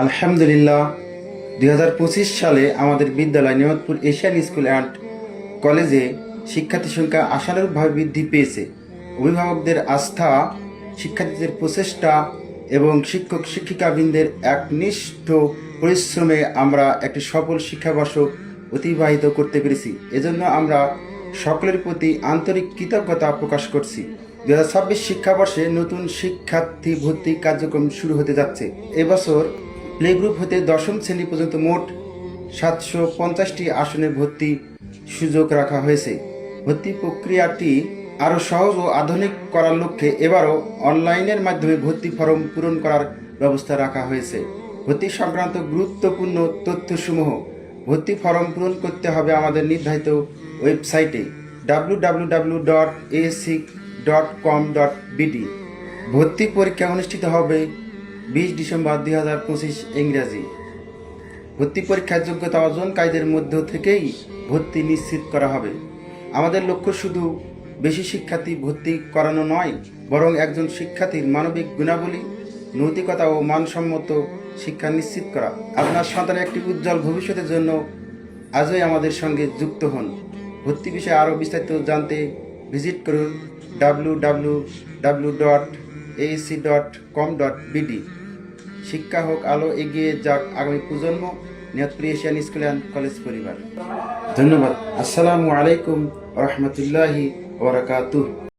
আলহামদুলিল্লাহ, 2025 সালে আমাদের বিদ্যালয় নিয়ামতপুর এশিয়ান স্কুল অ্যান্ড কলেজে শিক্ষার্থীর সংখ্যা আশানুরূপভাবে বৃদ্ধি পেয়েছে। অভিভাবকদের আস্থা, শিক্ষার্থীদের প্রচেষ্টা এবং শিক্ষক শিক্ষিকাবৃন্দের একনিষ্ঠ পরিশ্রমে আমরা একটি সফল শিক্ষাবর্ষ অতিবাহিত করতে পেরেছি। এজন্য আমরা সকলের প্রতি আন্তরিক কৃতজ্ঞতা প্রকাশ করছি। 2026 শিক্ষাবর্ষে নতুন শিক্ষার্থী ভর্তি কার্যক্রম শুরু হতে যাচ্ছে। এবছর প্লে গ্রুপ হতে দশম শ্রেণী পর্যন্ত মোট 750টি আসনে ভর্তি সুযোগ রাখা হয়েছে। ভর্তি প্রক্রিয়াটি আরও সহজ ও আধুনিক করার লক্ষ্যে এবারও অনলাইনের মাধ্যমে ভর্তি ফর্ম পূরণ করার ব্যবস্থা রাখা হয়েছে। ভর্তি সংক্রান্ত গুরুত্বপূর্ণ তথ্যসমূহ ভর্তি ফর্ম পূরণ করতে হবে আমাদের নির্ধারিত ওয়েবসাইটে www.asc.com.bd। ভর্তি পরীক্ষা অনুষ্ঠিত হবে 20 ডিসেম্বর 2025 ইংরেজি। ভর্তি পরীক্ষার যোগ্যতা অর্জনকারীদের মধ্য থেকেই ভর্তি নিশ্চিত করা হবে। আমাদের লক্ষ্য শুধু বেশি শিক্ষার্থী ভর্তি করানো নয়, বরং একজন শিক্ষার্থীর মানবিক গুণাবলী, নৈতিকতা ও মানসম্মত শিক্ষা নিশ্চিত করা। আপনার সন্তানের একটি উজ্জ্বল ভবিষ্যতের জন্য আজই আমাদের সঙ্গে যুক্ত হন। ভর্তি বিষয়ে আরও বিস্তারিত জানতে ভিজিট করুন www.asc.com.bd। শিক্ষা হোক আলো, এগিয়ে যাক আগামী প্রজন্ম। Niamatpur Asian school and college পরিবার। ধন্যবাদ। আসসালামু আলাইকুম ওয়া রাহমাতুল্লাহি ওয়া বারাকাতুহু।